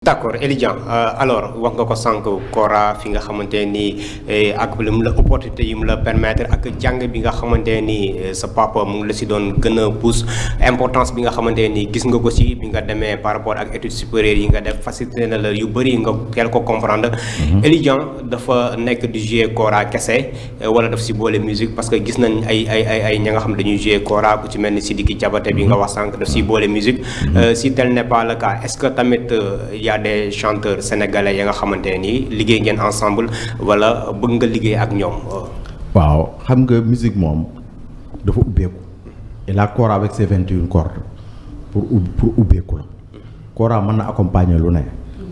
D'accord Elidian alors wax nga ko sànq Kora fi nga xamante ni ak lu mu la opportunité yi mu la permettre ak jàng bi nga xamante ni sa papa mu ngi la si doon gën a pousse importance bi nga xamante ni gis nga ko si bi nga demee par rapport ak études supérieures yi nga def facilité na la yu bëri nga teel ko comprendre. Elidian dafa nekk di jouer Kora kese wala daf si boole musique parce que gis nañ ay ña nga xam dañuy jouer Kora ku ci mel ni Sidiki Diabaté bi nga wax sànq daf si boole musique si tel n'est pas le cas est-ce que tamit y a des chanteurs sénégalais ya nga xamante ni liggéey ngeen ensemble wala bëgg nga liggéey ak ñoom. waaw xam nga musique moom dafa ubbeeku et la Kora avec ses 21 cordes pour ubbeeku la Kora mën na accompagner lu ne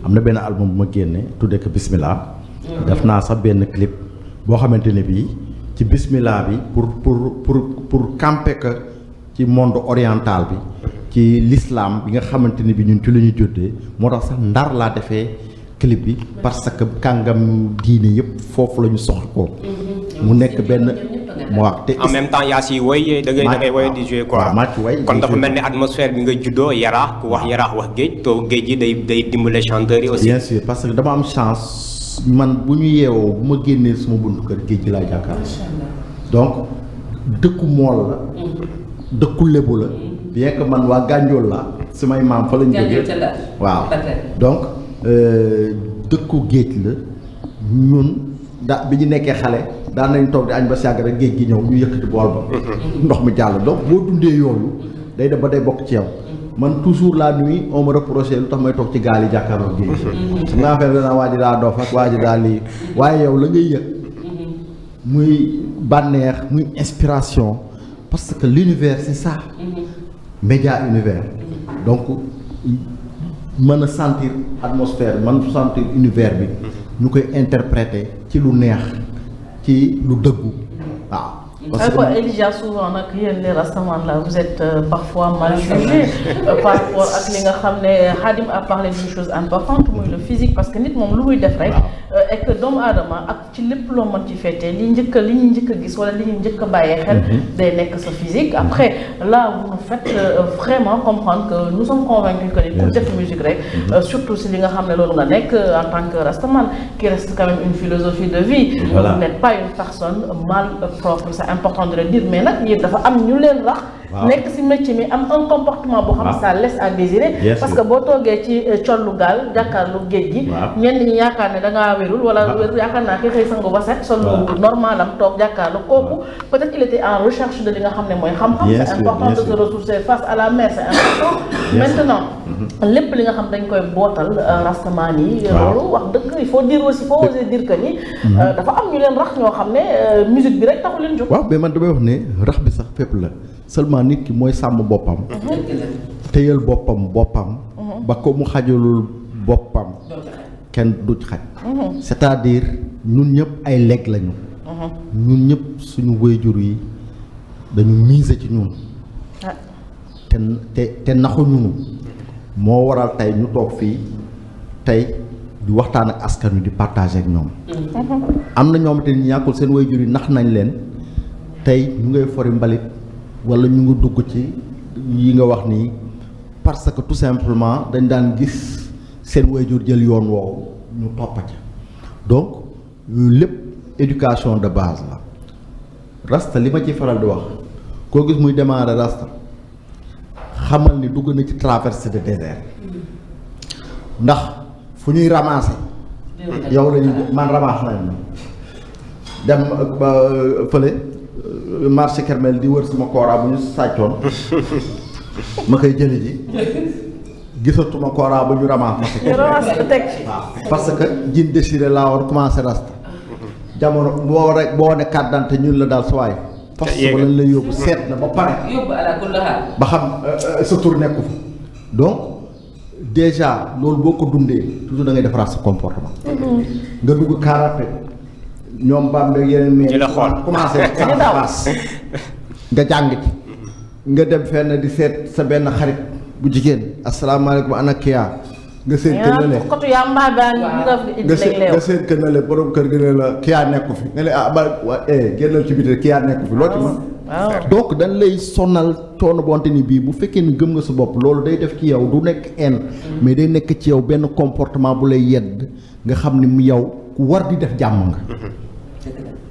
am na benn album bu ma génne tuddee ko Bismillah def naa sax benn clip boo xamante ne bii ci Bismillah bi pour camper que ci monde oriental bi ci l'islam bi nga xamante ni bi ñun ci la ñu jóddee moo tax sax Ndar laa defee clip bi parce que kàngam diine yëpp foofu la ñu soxla ko mu nekk benn mu wax te en même temps yaa si woy da ngay woy di jouer quoi kon dafa mel ni atmosphère bi nga juddoo yaraax ku wax yaraax wax géej to géej gi day dimbale chanteurs yi aussi. bien sûr parce que dama am chance man bu ñu yeewoo bu ma génnee suma buntu kër géej gi laa jàkkaar donc dëkku mool la dëkku lébu la bien que man waa Gànjool la samay maam fa lañ jógee waaw donc dëkku géej la ñun bi ñu nekkee xale daan nañ toog di añ ba sàgg rek géej gi ñëw ñu yëkkati bool ba ndox mi jàll donc boo dundee yooyu day dem ba day bokk ci yow man toujours la nuit on me reproché lu tax may toog ci gaal yi jàkkaarloo géej su nga affaire danaa waa ji daa dof ak waa ji daa lii waaye yow la ngay yëg muy bànneex muy inspiration parce que l'univers c'est ça média univers donc mën a sentir atmosphère mën sentir univers bi ñu koy interpréter ci lu neex ci lu dëggu waaw. parce que Elidian souvent nag yéen les rastaman là vous êtes parfois mal jugé par rapport ak li nga xam ne Khadim a parlé d'une chose importante muy le physique parce que nit moom lu muy def rek et que doomu aadama ak ci lépp loo mën ci feetee li ñu njëkk a gis wala li ñu njëkk a bàyyee xel day nekk sa physique après là vous nous faites vraiment comprendre que nous sommes convaincus que ni ku def musique rek surtout si li nga xam ne loolu nga nekk en tant que rastaman qui reste quand même une philosophie de vie vous n'êtes pas une personne mal propre important de le dire mais nag yéen dafa am ñu leen rax nekk ci métier mi am un comportement boo xam ça laisse à désirer parce que boo toogee ci collu gaal jàkkaarlu géej gi ñenn ñi yaakaar ne da ngaa wérul wala yaakaar naa ki xëy sangu ba set sol normal am toog jàkkaarlu kooku peut-être qu'il était en recherche de li nga xam ne mooy xam-xam c'est important de se ressourcer face à la mer c'est important maintenant lépp li nga xam dañ koy bootal rastaman yi loolu wax dëgg il faut dire aussi faut oser dire que ni dafa am ñu leen rax ñoo xam ne musique bi rek taxu leen jóg mais man damay wax ne rax bi sax fépp la seulement nit ki mooy sàmm boppam téyal boppam ba ko mu xajalul boppam kenn du xaj c'est-à-dire ñun ñëpp ay legs lañu ñun ñëpp suñu waajur yi dañu miser ci ñun te naxu ñunu moo waral tey ñu toog fii tey di waxtaan ak askan wi di partager ak ñoom am na ñoom te ñàkkul seen waajur yi nax nañ leen tey ñu ngay fori mbalit wala ñu ngi dugg ci yi nga wax nii parce que tout simplement dañ daan gis seen waajur jël yoon woowu ñu topp ca donc lépp éducation de base la rasta li ma ci faral di wax koo gis muy démarrer rasta xamal ni dugg na ci traversée de désert ndax fu ñuy ramasser yow lañu man ramasse nañ ma dem ba fële marché Kermel di wër sama Kora bu ñu sàccoon ma koy jëli ji gisatuma Kora ba ñu ramasse ma parce que jin déchiré laa war commencé rasta jamono boo ne carte d'identité ñun la daal sawaay fas ba lañ lay yóbbu seet na ba pare ba xam sa tur nekku fa donc déjà loolu boo ko dundee toujours da ngay defaraat sa comportement nga dugg karaté ñoom Bambe yeneen mais commencé face nga jàng ci nga dem fenn di seet sa benn xarit bu jigéen asalaamaaleykum ana Kia nga seen kër na le nga seen kër na le borom kër gi ne la Kia nekku fi nga ne ba génnal ci biti Kia nekku fi loo ci mën donc dañ lay sonal coono bonte ni bii bu fekkee ni gëm nga sa bopp loolu day def ci yow du nekk haine mais day nekk ci yow benn comportement bu lay yedd nga xam ni mu yow ku war di def jàmm nga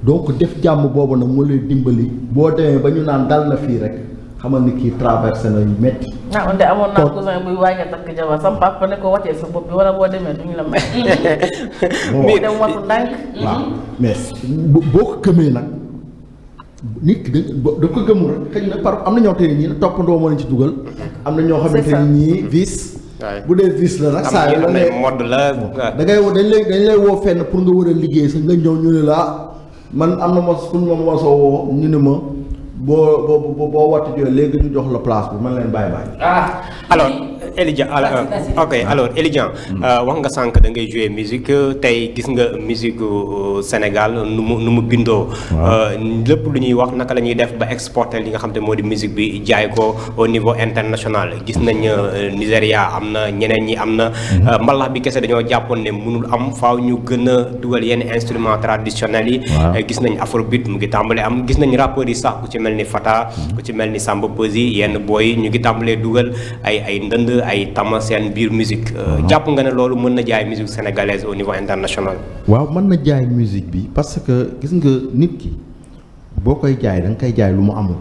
donc def jàmm boobu nag moo lay dimbali boo demee ba ñu naan dal na fii rek xamal ni kii traversé na yu métti. ah on amoon naa cousin buy waaj a takk jabar sam papa ne ko watee sa bopp bi wala boo demee duñu la may. mais dem watu ndànk. waaw mais boo ko gëmee nag nit ki da ko gëmul rek xëy na par am na ñoo xamante ne ñii toppandoo moo leen ci dugal. am na ñoo xamante ne ñii vice. bu dee vice la nag. saa yoo ne mode la. da ngay woo dañ lay woo fenn pour nga war a liggéey sax nga ñëw ñu ne la man am na mos pour ma mosoo woo ñu ne ma. boo wattu jooy léegi ñu jox la place bi man leen bàyyi. alors Elidian alors Elidian wax nga sànq da ngay jouer musique tey gis nga musique Sénégal nu mu bindoo. lépp lu ñuy wax naka la ñuy def ba exporter li nga xam te moo di musique bi jaay ko au niveau international gis nañ Nigéria am na ñeneen ñi am na. mbalax bi kese dañoo jàppoon ne mënul am faaw ñu gën a dugal yenn instruments traditionnels yi. gis nañ afrobeat mu ngi tàmbale am gis nañ rappeurs yi sax ku ci mel ni Fata ku ci mel ni Samba Peuzzi yenn booy ñu ngi tàmbalee dugal ay ndënd ay tama seen biir musique jàpp nga ne loolu mën na jaay musique sénégalaise au niveau international. waaw mën na jaay musique bi parce que gis nga nit ki boo koy jaay da nga koy jaay lu mu amul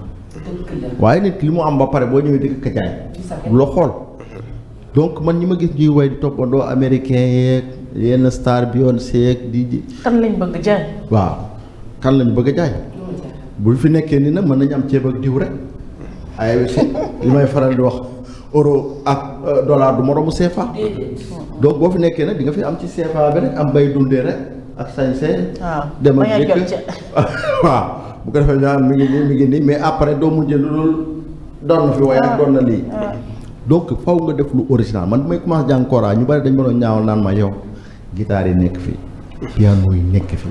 waaye nit ki li mu am ba pare boo ñëwee di ko jaay loo xool donc man ñi ma gis ñuy way di toppandoo américain yeeg yenn star Beyoncé yeeg di kan lañ bëgg jaay. waaw kan lañ bëgg a jaay. bu fi nekkee ni nag mën nañu am ceeb ak diw rek ay li may faral di wax euro ak dollar du moromu CFA. donc boo fi nekkee nag di nga fi am ci CFA bi rek am bay dundee rek ak sañsee. dem ak dëkk waaw bu ko defee ñaan mi ngi nii mais après doo mujjee lu dul doon na fi waaye nag doon na lii. donc faw nga def lu original man bu may commencé jàng kora ñu bari dañ ma doon ñaawal naan ma yow guitare yi nekk fi piano yi nekk fi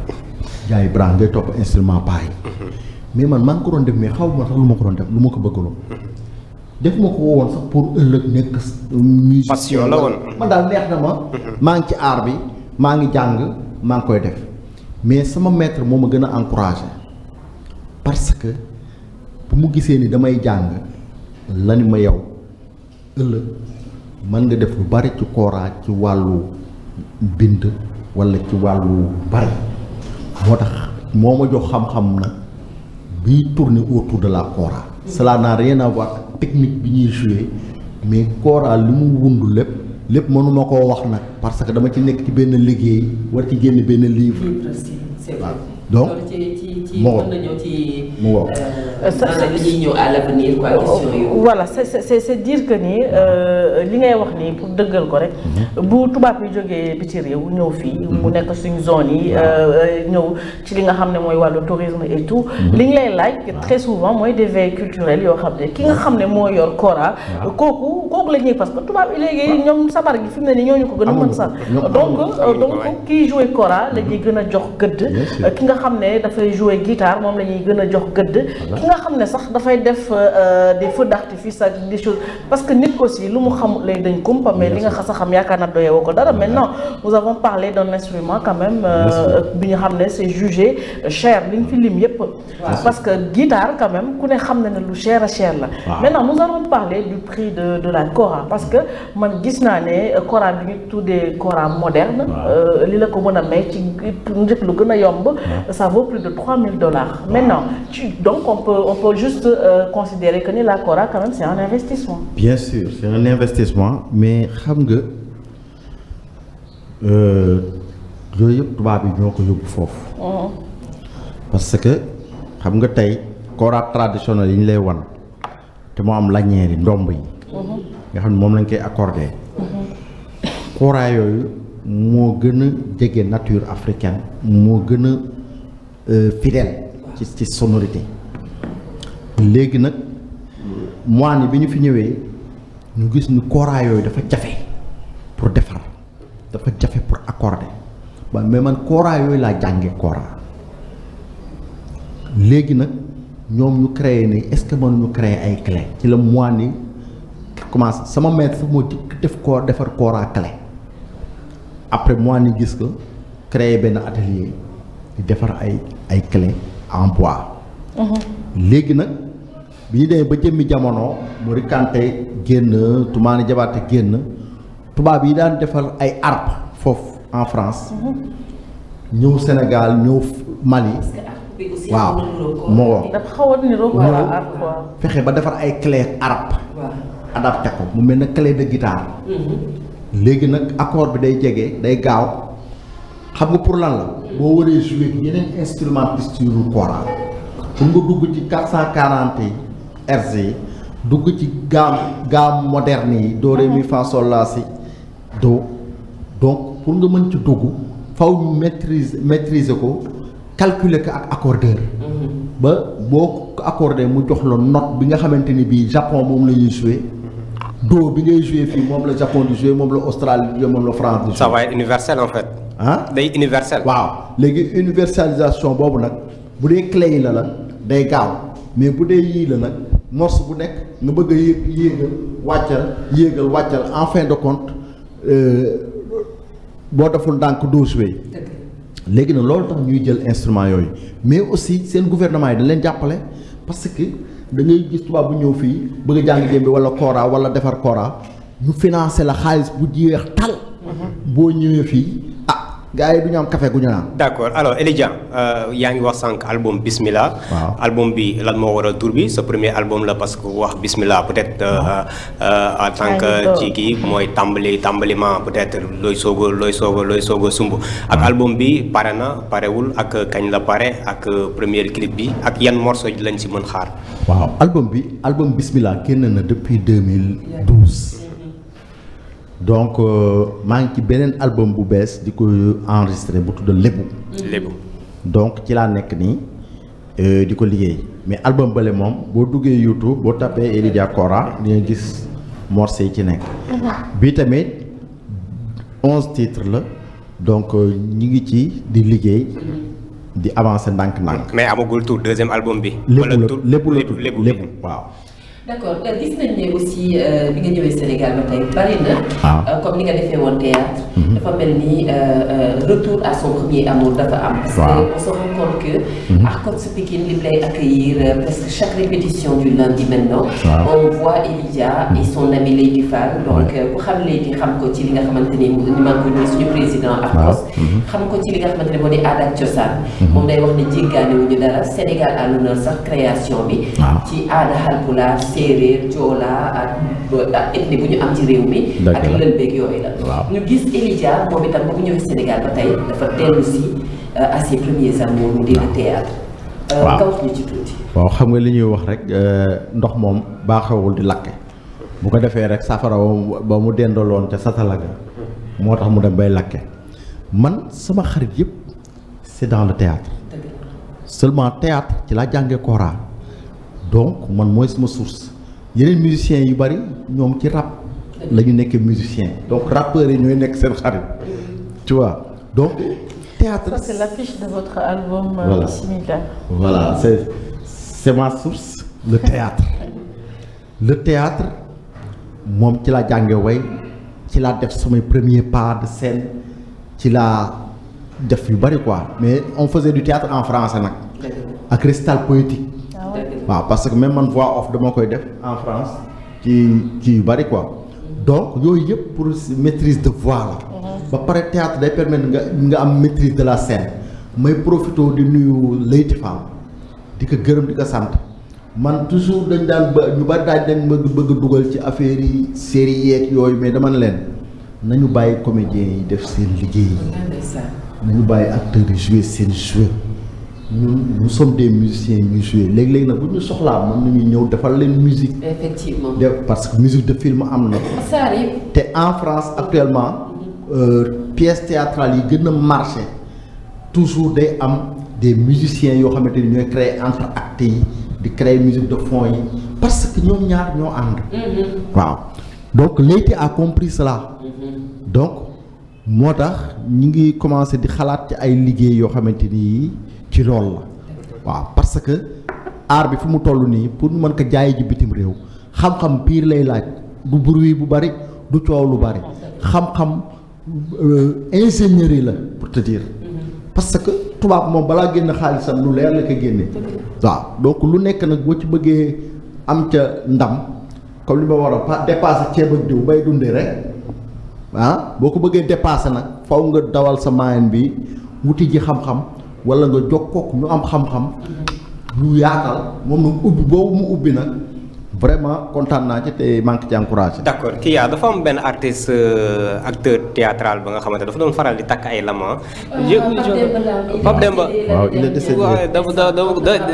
jaay bras ngay topp instrument paa yi mais man maa ngi ko doon def mais xaw ma sax lu ma ko doon def lu ma ko bëggaloo def ma ko woon sax pour ëllëg nekk musique passion la woon man daal neex na ma maa ngi ci art bi maa ngi jàng maa ngi koy def mais sama maître moo ma gën a encouragé parce que bu mu gisee ni damay jàng la ni ma yow ëllëg mën nga def lu bari ci kora ci wàllu bind walla ci wàllu bari moo tax moo ma jox xam-xam na biy tourner autour de la kora. cela n'a rien à voir ak technique bi ñuy jouer mais kora li mu wundu lépp mënuma koo wax nag parce que dama ci nekk ci benn liggéey war ci génne benn livre. waaw donc moo moo li ñuy ñëw à l'avenir quoi question yi. voilà c'est dire que ni li ngay wax nii pour dëggal ko rek bu tubaab yi jógee biti réew ñëw fii mu nekk suñ zone yi ñëw ci li nga xam ne mooy wàllu tourisme et tout li ñu lay laaj très souvent mooy des veilles culturelles yoo xam ne ki nga xam ne moo yor kora kooku la ñuy parce que tubaab yi léegi ñoom sabar gi fi mu ne nii ñooñu ko gën a mën sax donc kii jouer kora la ñuy gën a jox gëdd ki nga xam ne dafay jouer guitare moom la ñuy gën a jox gëdd ki nga xam ne sax dafay def des feux d'artifice ak des choses parce que nit aussi lu mu xam lay dañ kumpa mais li nga xas a xam yaakaar na doyewoo ko dara maintenant nous avons parlé d'un instrument quand même bi ñu xam ne c'est jugé cher li ñu fi lim yépp parce que guitare quand même ku ne xam na ne lu cher a cher la maintenant nous allons parler du prix de la kora parce que man gis naa ne kora bi ñu tuddee kora moderne li la ko mën a may ci njëkk lu gën a yomb ça vaut plus de $3000 maintenant donc on peut juste considérer que ni la kora quand même c'est un investissement. Bien sûr c'est un investissement mais xam nga yooyu yëpp tubaab yi ñoo ko yóbbu foofu. parce que xam nga tey kora traditionnel yi ñu lay wan te moo am lanière yi ndomb yi. nga xam ne moom lañ koy accordé. kora yooyu moo gën a jege nature africaine moo gën a fidèle ci sonorité. léegi nag moine bi ñu fi ñëwee ñu gis ni kora yooyu dafa jafe pour defar dafa jafe pour accorder ba mais man kora yooyu laa jàngee kora léegi nag ñoom ñu créé ni est-ce que mënuñu créer ay clé ci la moine yi commencé sama maître moo def ko defar kora clé après moine yi gis ko créé benn atelier di defar ay clé en bois. léegi nag bi ñu demee ba jëmmi jamono Mori Kanté génn Toumani Diabaté génn tubaab yi daan defal ay harpe foofu en France ñëw Sénégal ñëw Mali waaw moo dafa xawoon ni roog fexe ba defar ay clé harpe adapté ko mu mel na clé de guitare léegi nag accord bi day jege day gaaw xam nga pour lan la boo waree jouer yeneen instrumentiste yu kora pour nga dugg ci 440 Hz yi dugg ci gamme moderne yi do ré mi fa sol la si do donc pour nga mën ci dugg faw ñu maîtriser ko calculer ko ak accordeur ba boo ko accordé mu jox la note bi nga xamante ni bii Japon moom la ñuy jouer do bi ngay jouer fii moom la Japon di jouer moom la Australie di jouer moom la France di jouer. Ça va être universel en fait. day universel. waaw léegi universalisation boobu nag bu dee clé yi la day gaaw mais bu dee yii la nag morceau bu nekk nga bëgg a yéegal wàccal en fin de compte boo deful ndànk doo jouer léegi nag loolu tax ñuy jël instrument yooyu mais aussi seen gouvernement yi dañ leen jàppale parce que da ngay gis tubaab bu ñëw fii bëgg a jàng jémbi wala kora wala defar kora ñu financé la xaalis bu jeex tal boo ñëwee fii gars yi du ñu am café gu ñu naan. d'accord alors Elidia yaa ngi wax sànq album Bismillah. waaw album bi lan moo waral tur bi sa premier album la parce que wax Bismillah peut-être en tant que ci kii mooy tàmbaliment peut-être looy soog a sumb. ak album bi pare na parewul ak kañ la pare ak premier clip bi ak yan morceau lañ si mën xaar. waaw album Bismillah génn na depuis 2012. donc maa ngi ci beneen album bu bees di ko enregistré bu tudd Lébu donc ci laa nekk nii di ko liggéey mais album bële moom boo duggee YouTube boo tapee Elidia Kora di nga gis morceau yi ci nekk bii tamit 11 titres la donc ñi ngi ci di liggéey di avancer ndànk-ndànk. mais amagul tur deuxième album bi. Lébu waaw. d'accord gis nañ ne aussi bi nga ñëwee Sénégal ba tey bari na. comme ni nga defee woon théâtre. dafa mel ni retour à son premier amour dafa am. parce que on se rend compte que. Arcos Pikine li lay accueillir presque chaque répétition du lundi maintenant. on voit Elidia et son ami Leyti Fall. donc ku xam Leyti xam ko ci li nga xamante ni maa ngi koy nuyu suñu président Arcos. xam ko ci li nga xamante ne moo di aada ak cosaan. moom day wax ne jéggaane wu ñu dara Sénégal à l'honneur sax création bi. ci aada Haalpulaar séeréer joola ak ethnie bu ñu am ci réew mi ak lël beeg yooyu la ñu gis Elidia moom itam ba mu ñëwee Sénégal ba tey dafa dellu si à ses premiers amours mu di le théâtre nga wax ñu ci tuuti waaw xam nga li ñuy wax rek ndox moom baaxawul di lakke bu ko defee rek safara ba mu dendaloon ca satalaga moo tax mu dem bay lakke man sama xarit yëpp c'est dans le théâtre seulement théâtre ci laa jàngee kora donc man mooy sama source yeneen musiciens yu bari ñoom ci rap la ñu nekkee musicien donc rappeurs yi ñooy nekk seen xarit tu vois donc théâtre. Ça c'est l'affiche de votre album Bismillah. Voilà c'est ma source le théâtre moom ci laa jànge way ci laa def samay premier pas de scène ci laa def yu bari quoi mais on faisait du théâtre en français nag ak récital poétique. waaw parce que même man voix off dama koy def en France ci yu bari quoi donc yooyu yëpp pour maîtrise de voix la ba pare théâtre day permettre nga am maîtrise de la scène may profité di nuyu Leyti Fall di ko gërëm di ko sant man toujours dañ daan ba ñu bari dañ bëgg dugal ci affaire yi série yeeg yooyu mais dama ne leen nañu bàyyi comédiens yi def seen liggéey nañu bàyyi acteurs yi jouer seen jeu nous sommes des musiciens ñu jouer léegi nag bu ñu soxlaa mën nañu ñëw defal leen musique. effectivement parce que musique de film am na. te en France actuellement pièces théâtrales yi gën a marché toujours day am des musiciens yoo xamante ni ñooy créer entre actes yi di créer musique de fond yi parce que ñoom ñaar ñoo ànd. waaw donc Leyti a compris cela. donc moo tax ñu ngi commencé di xalaat ci ay liggéey yoo xamante ni. ci loolu la waaw parce que art bi fi mu toll nii pour ñu mën ko jaay ji bitim réew xam-xam piir lay laaj du bruit bu bari du coow lu bari xam-xam ingénierie la pour te dire parce que tubaab moom balaa génn xaalisam lu leer la ko génne waaw donc lu nekk nag boo ci bëggee am ca ndam comme li ma war a dépasser ceeb ak diw bay dundee rek boo ko bëggee dépasser nag faw nga dawal sa moyen bi wuti ji xam-xam wala nga jokkook ñu am xam-xam ñu yaatal moom nag ubbi boobu mu ubbi nag vraiment kontaan naa ci te manque ci encouragé. d'accord kii yaa dafa am benn artiste acteur théâtral ba nga xamante dafa doon faral di takk ay lama. Pape Demba waaw il est décédé.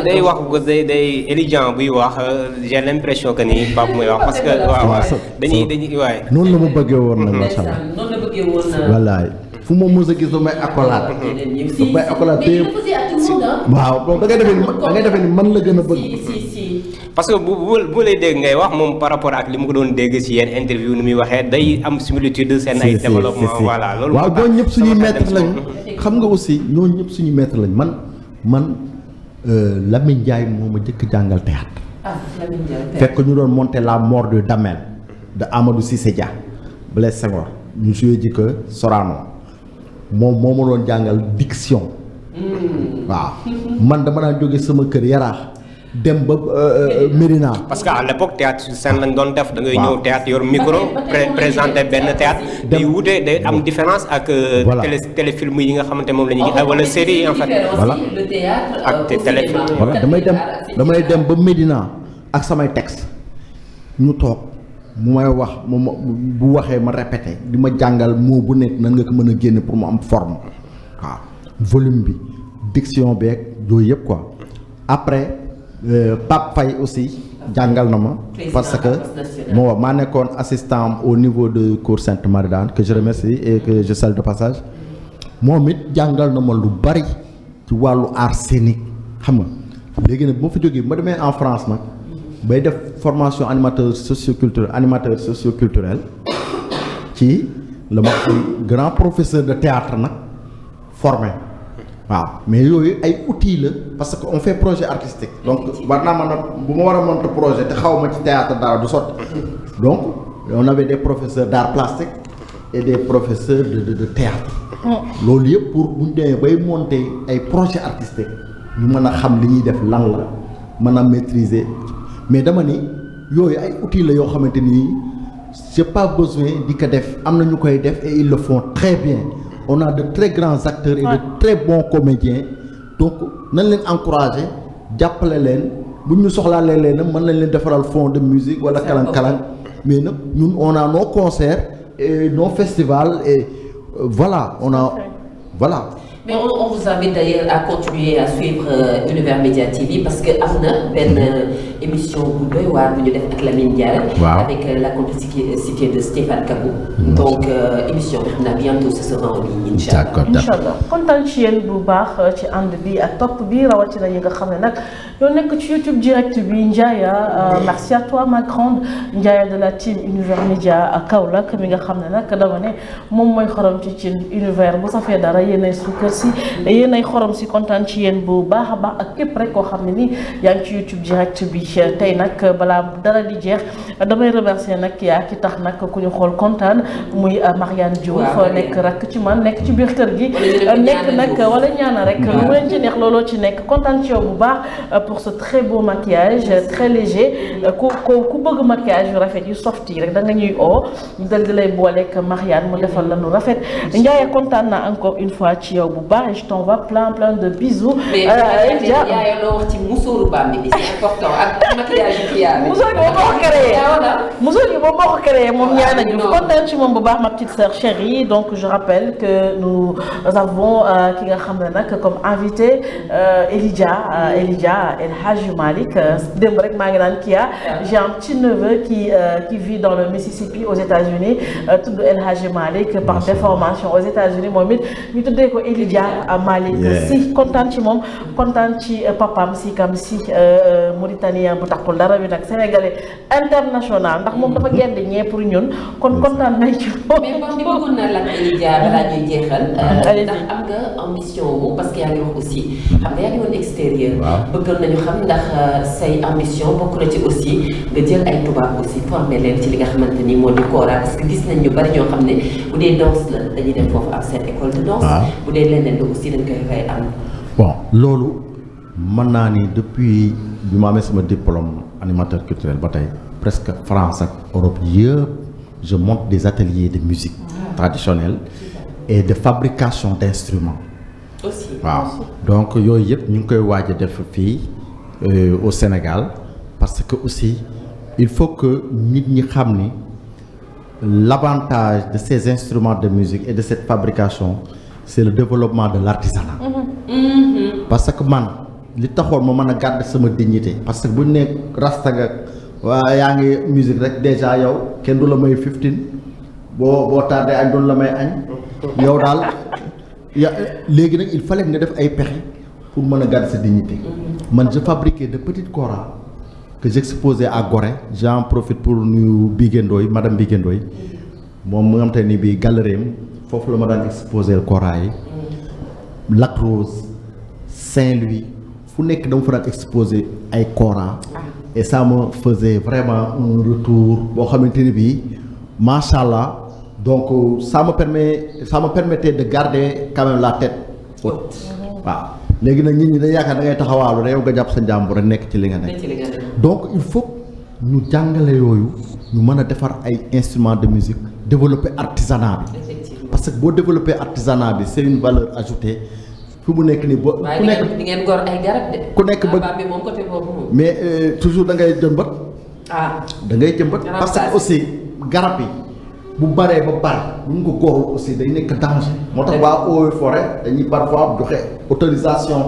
day wax day éligiant buy wax j'ai l'impression que ni Pape muy wax parce que waaw dañuy waaye. noonu la ma bëggee woon nag macha allah. noonu la bëggee woon. wallaay fu ma mës a gis damay accolade. damay accolade te waaw donc da ngay defee ni man la gën a bëgg. parce que bu lay dégg ngay wax moom par rapport ak li mu ko doon dégg ci yenn interview ni muy waxee day am similitude seen ay développement voilà loolu waaw ñooñu ñëpp suñuy maître lañu xam nga aussi ñooñu ñëpp suñuy maître lañ man Lamine Ndiaye moo ma jëkk jàngal théâtre fekk ñu doon monter la mort de Damel de Amadou Cissé Dia Blaise Senghor ñu joué ji ko Sorano moom moo ma doon jàngal diction waaw man dama daan jóge sama kër Yaraax dem ba Médina. parce que à l'époque théâtre sur scène lañ doon def. da ngay ñëw théâtre yor micro. présenter benn théâtre. day wute day am différence ak. téléfilm yi nga xamante moom la ñuy gis wala série yi en fait. voilà le théâtre ak téléfilm. voilà damay dem ba Médina ak samay texte ñu toog mu may wax bu waxee ma répété di ma jàngal mot bu nekk nan nga ko mën a génne pour mu am forme waaw volume bi diction beeg yooyu yëpp quoi après. Pape Faye aussi jàngal na ma parce que maa nekkoon assistant au niveau de cours Sainte-Marie d'Anne que je remercie et que je salue de passage moom it jàngal na ma lu bari ci wàllu art scénique xam nga léegi nag bu ma fa jógee ma demee en France nag bay def formation animateur socioculturel ci la ma grand professeur de théâtre nag formé waaw mais yooyu ay outils la parce que on fait projet artistique donc war naa mën a bu ma war a monter projet te xaw ma ci théâtre dara du sotti donc on avait des professeurs d'art plastique et des professeurs de théâtre loolu yëpp pour bu ñu demee bay monter ay projet artistique ñu mën a xam li ñuy def lan la mën a maîtriser mais dama ni yooyu ay outils la yoo xamante ni j'ai pas besoin di ko def am na ñu koy def et ils le font très bien. On a de très grands acteurs et de très bons comédiens donc nañ leen encourager jàppale leen bu ñu soxlaalee leen mën nañ leen defaral fond de musique wala kalang-kalang mais nag ñun on a nos concerts et nos festivals et voilà on a voilà. mais on vous invite d'ailleurs à continuer à suivre Univers Média TV parce que am na benn émission bu doy waar bu ñu def ak Lamine Ndiaye. avec la complicité de Stéphane Kabou. donc émission bi xam naa bientôt ce sera en ligne incha allah. d'accord incha allah kontaan ci yéen bu baax ci ànd bi ak topp bi rawatina yi nga xam ne nag ñoo nekk ci YouTube direct bi Ndiaye merci à toi ma grande Ndiaye de la team Univers Média Kaolack mi nga xam ne nag dama ne moom mooy xorom ci univers bu safee dara yéenay suukar si yéen ay xorom si kontaan ci yéen bu baax a baax ak képp rek koo xam ne ni yaa ngi ci YouTube direct bi tey nag balaa dara di jeex damay remercier nag yaa ki tax nag ku ñu xool kontaan muy Mariane Diouf nekk rakk ci man nekk ci biir kër gi nekk nag wala ñaana rek lu leen ci neex looloo ci nekk kontaan ci yow bu baax pour ce très beau maquillage très léger ku bëgg maquillage yu rafet yu soft yi rek da nga ñuy oo ñu dal di lay booleeg Mariane mu defal la nu rafet Ndiaye kontaan naa encore une fois ci yow bu baax je t'envoie plein de bisous. mais yaa loo wax ci musóoru Bambi bi c'est important ak maquillage yi musóor gi moom moo ko créé musóor gi moom moo ko créé moom ñaana ju kontaan ci moom bu baax ma petite sœur chérie donc je rappelle que nous avons ki nga xam ne nag comme invité Elidia El Hadji Malick démb rek maa ngi naan Kia j'ai un petit neveu qui vit dans le Mississippi aux États-Unis tudd El Hadji Malick par déformation aux États-Unis moom it ñu tuddee ko Elidia Malick si kontaan ci moom kontaan ci papam si kam si mauritanien bu taxul dara bi nag sénégalais international ndax moom dafa gedd ñee pour ñun kon kontaan nañ ci moom. mais moom di bëggoon naa laaj Elidia balaa ñuy jeexal. ndax am nga ambition wu parce que yaa ngi wax aussi xam nga yaa ngi woon extérieur. bëggoon nañu xam ndax say ambition bokk na ci aussi nga jël ay tubaab aussi formé leen ci li nga xamante ni moo di kora parce que gis nañ ñu bari ñoo xam ne bu dee danse la dañuy dem foofu ak seen école de danse. bu dee leneen la aussi dañ koy fay am. bon loolu mën naa ni depuis bi ma amee sama diplôme animateur culturel ba tey presque France ak Europe yëpp je monte des ateliers de musique traditionnelle et de fabrication d'instruments aussi waaw donc yooyu yëpp ñu ngi koy waaj a def fii au Sénégal parce que aussi il faut que nit ñi xam ni l'avantage de ces instruments de musique et de cette fabrication c'est le développement de l'artisanat. Parce que man li taxoon ma mën a garder sama dignité parce que bu ñu nee rasta nga waa yaa ngi musique rek déjà yow kenn du la may 15 boo tardé añ doon la may añ yow daal léegi nag il fallait nga def ay pexe pour mën a garder sa dignité. man je fabriquais de petites koras que j'exposais à Gorée. J'en profite pour nuyu Biguendoy madame Biguendoy moom mu nga xam te ni bii galerie am foofu la ma daan exposer koras yi. Lac Rose Saint-Louis fu nekk dama fa daan exposer ay koras et ça me faisait vraiment un retour boo xamante ni bii macha allah donc ça me permettait de garder quand même la tête haute. waaw léegi nag nit ñi dañ yaakaar da ngay taxawaalu da yow nga jàpp sa njàmbur a nekk ci li nga nekk donc il faut ñu jàngale yooyu ñu mën a defar ay instruments de musique développer artisanat bi parce que boo développer artisanat bi c'est une valeur ajoutée fi mu nekk nii boo ku nekk di ngeen gor ay garab de ku nekk bëgg bi moom côté boobu moom mais toujours da ngay jëmbat da ngay jëmbat parce que aussi garab yi bu baree ba bari bu ñu ko góorul aussi day nekk danger moo tax waa eaux et forêt dañuy parfois joxe autorisation.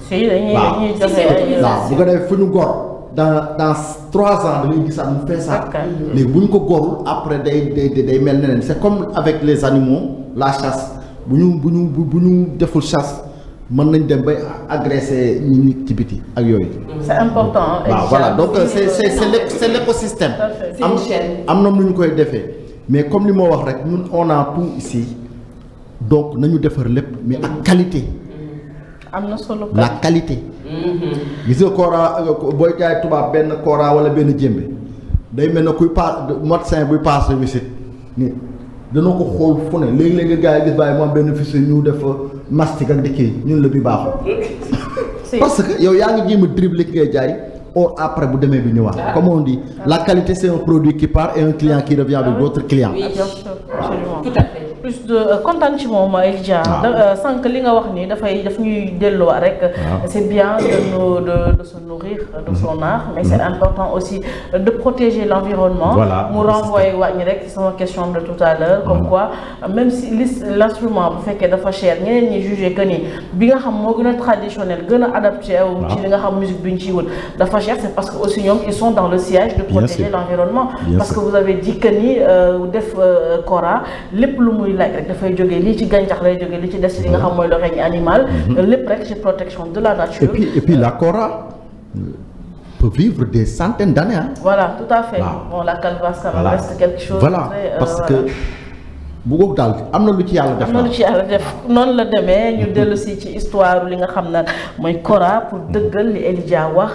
si dañuy joxe ay waaw bu ko defee fu ñu góor dans 3 ans da ngay gisaat mu feesaat. léegi bu ñu ko góorul après day mel neneen c'est comme avec les animaux la chasse bu ñu deful chasse mën nañ dem bay agresser ñi nit ci biti ak yooyu. c'est important. waaw voilà donc c'est l'écosystème. am na nu ñu koy defee. mais comme li ma wax rek ñun on a tout ici donc nañu defar lépp mais ak qualité. am na solo la qualité. gis nga kora booy jaay tubaab benn kora wala benn jëmbe day mel ne kuy médecin buy passé visite nit dana ko xool fu ne léegi-léegi nga gars yi gis bàyyi moom benn fii ñu def mastic ak di kii ñun la bi baaxul. parce que yow yaa ngi jéem a dribbler ki ngay jaay. or après bu demee bi ñëwaat comme on dit la qualité c'est un produit qui part et un client qui revient avec d'autres clients. Oui, bien sûr, absolument. Tout à fait. Plus de kontaan ci moom Elja. sànq li nga wax ni daf ñuy delluwaat rek. c'est bien de se nourrir de son art mais c'est important aussi de protéger l'environnement. Voilà. mu renvoyer wàññi rek ci sama question de tout à l'heure comme quoi même si l'instrument bu fekkee dafa cher ñeneen ñi jugé que ni bi nga xam moo gën a traditionnel gën a adapté wu ci li nga xam musique bi ñu ciy wut dafa cher c'est parce que aussi ñoom ils sont dans le sillage de protéger l'environnement parce que vous avez dit que ni def kora lépp lu muy laaj rek dafay jógee lii ci gàncax lay jógee li ci des li nga xam mooy le règne animal lépp rek ci protection de la nature et puis la kora peut vivre des centaines d'années voilà tout à fait bon la calebasse ça reste quelque chose voilà parce que bu ko daal am na lu ci yàlla def. am na lu ci yàlla def noonu la demee ñu dellu si ci histoire li nga xam ne mooy kora pour dëggal li Elja wax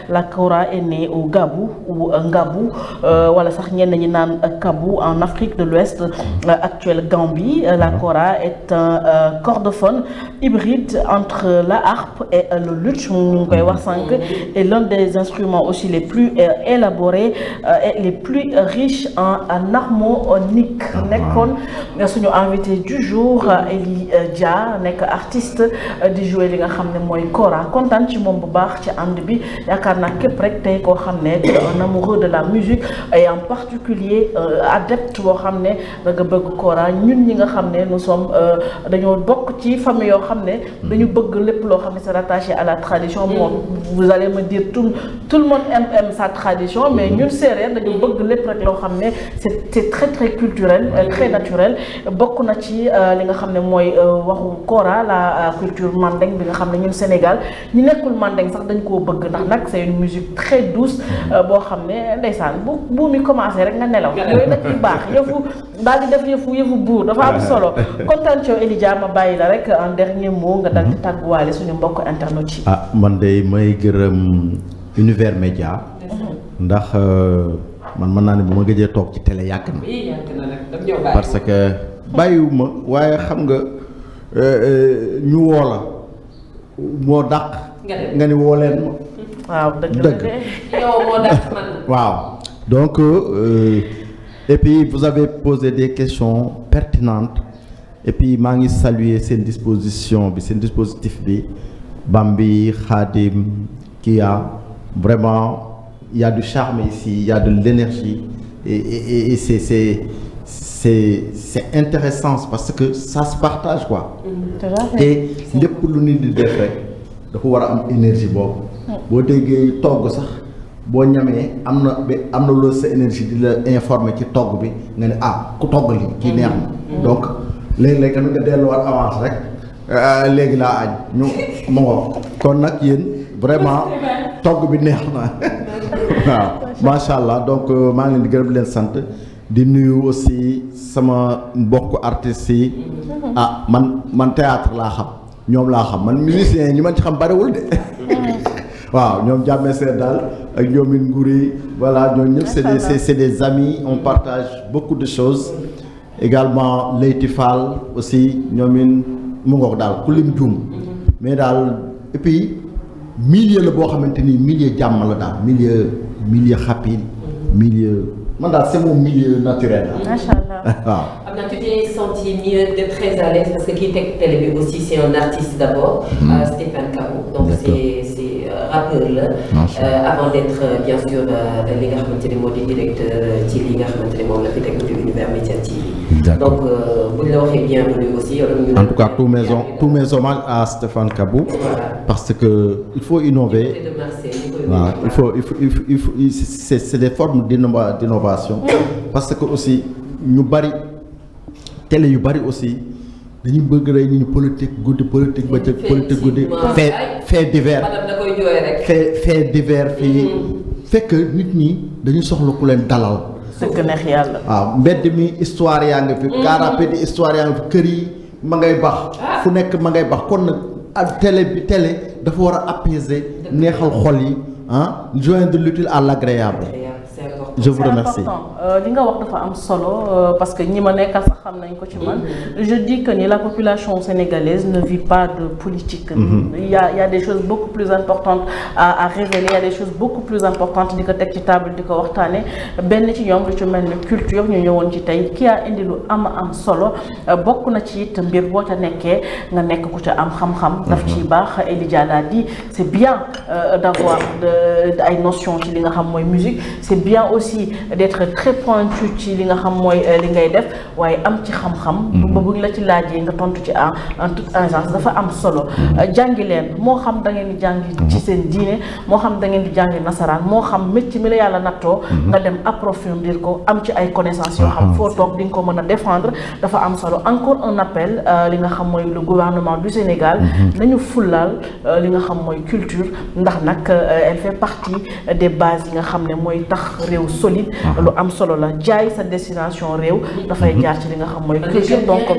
la kora est née au Gabou ou Ngabou wala sax ñenn ñi naan Kabou en Afrique de l'Ouest actuelle Gambie. La kora est un cordophone hybride entre la harpe et le luth ñu ngi koy wax sànq et l'un des instruments aussi les plus élaborés et les plus riches en harmonique nekkoon suñu invité du jour Elja nekk artiste di jouer li nga xam ne mooy kora kontaan ci moom bu baax ci ànd bi yaakaar naa képp rek tey koo xam ne un amoureux de la musique et en particulier adepte boo xam ne da nga bëgg kora ñun ñi nga xam ne nous sommes dañoo bokk ci famille yoo xam ne dañu bëgg lépp loo xam ne c'est rattaché à la tradition bon vous allez me dire tout le monde aime sa tradition mais ñun séeréer dañu bëgg lépp rek loo xam ne c'est très très culturel très naturel bokk na ci li nga xam ne mooy waxu kora la culture mandeng bi nga xam ne ñun Sénégal ñi nekkul mandeng sax dañ koo bëgg ndax nag c'est une musique très douce boo xam ne ndeysaan bu mi commencé rek nga nelaw yooyu nag ci baax yëfu daal di def yëfu buur dafa am solo kontaan ci Elja ma bàyyi la rek en dernier mot nga dal di tàgguwaale suñu mbokk internet yi. man de may gërëm Univers Média ndax man mën naa ne bu ma gëjee toog ci télé yàgg na parce que bàyyiwuma waaye xam nga ñu woo la moo dàq. nga ni woo leen ma. waaw dëgg yow moo dàq man. waaw donc et puis vous avez posé des questions pertinentes et puis maa ngi saluer seen disposition bi seen dispositif bi Bambi Khadim Kia vraiment il y a du charme ici il y a de l'énergie et c'est intéressant parce que ça se partage quoi. te lépp lu nit di def rek dafa war a am énergie boobu. boo déggee togg sax boo ñamee am na loolu sa énergie di la informer ci togg bi nga ne ku togg li kii neex na donc léegi-léegi tamit nga delluwaat avance rek léegi laa añ ñu ma ngo kon nag yéen vraiment togg bi neex na waaw macha allah donc maa ngi leen di gërëm di leen sant di nuyu aussi sama mbokku artistes yi man théâtre laa xam ñoom laa xam man musiciens yi ñi man ci xam bariwul de waaw ñoom jàmmee seet daal ak ñoomin Ngouri voilà ñoom ñëpp c'est des amis on partage beaucoup de choses également Leyti Fall aussi ñoomin mu ngoog daal ku lim juum mais daal et puis milieu la boo xamante ni milieu jàmm la daal milieu happy milieu man daal c'est mon milieu naturel. Macha Allah. waaw. am na tu t'es senti mieux de très à l'aise parce que kii teg télé bi aussi c'est un artiste d'abord. Stéphane Kabou donc c'est rappeur la. avant d'être bien sûr li nga xamante ne moo di directeur ci li nga xamante ne moom la fi teg du Univers Média TV. donc bu ñu la waxee bienvenue aussi. en tout cas tous mes hommages à Stéphane Kabou. Voilà. parce que il faut innover. waaw il faut c'est des formes d'innovation. parce que aussi ñu bari télé yu bari aussi dañuy bëgg rek ñu politique guddi politique bëccëg politique guddi. fait divers fait divers fii fekk nit ñi dañu soxla ku leen dalal. dëgg neex yàlla. waaw mbedd mi histoire yaa ngi fi. car rapide histoire yaa ngi fi kër yi ma ngay baax. fu nekk ma ngay baax kon nag ak télé dafa war a apaiser neexal xol yi joindre l'utile à l'agréable. je vous remercie. li nga wax dafa am solo parce que ñi ma nekkal sax xam nañ ko ci man je dis que ni la population sénégalaise ne vit pas de politique. il y a des choses beaucoup plus importantes à révéler il y a des choses beaucoup plus importantes di ko teg ci table di ko waxtaane benn ci ñoom lu ci mel ni culture ñu ñëwoon ci tey ki a indi lu am solo bokk na ci it mbir boo ca nekkee nga nekk ku ca am xam-xam. daf ciy baax Elydia l'a dit c'est bien d'avoir ay notions ci li nga xam mooy musique c'est bien aussi d'être très pointu ci li nga xam mooy li ngay def waaye am ci xam-xam. ba buñ la ci laajee nga tontu ci en toute urgence dafa am solo. jàngi leen moo xam da ngeen di jàngi ci seen diine moo xam da ngeen di jàngi nasaraan moo xam métier mi la yàlla nattoo. nga dem approfondir ko am ci ay connaissances yoo xam foo toog di nga ko mën a défendre dafa am solo encore un appel li nga xam mooy le gouvernement du Sénégal. nañu fullaal li nga xam mooy culture ndax nag elle fait partie des bases yi nga xam ne mooy tax réew solide lu am solo la jaay sa destination réew dafay jaar ci li nga xam mooy culture donc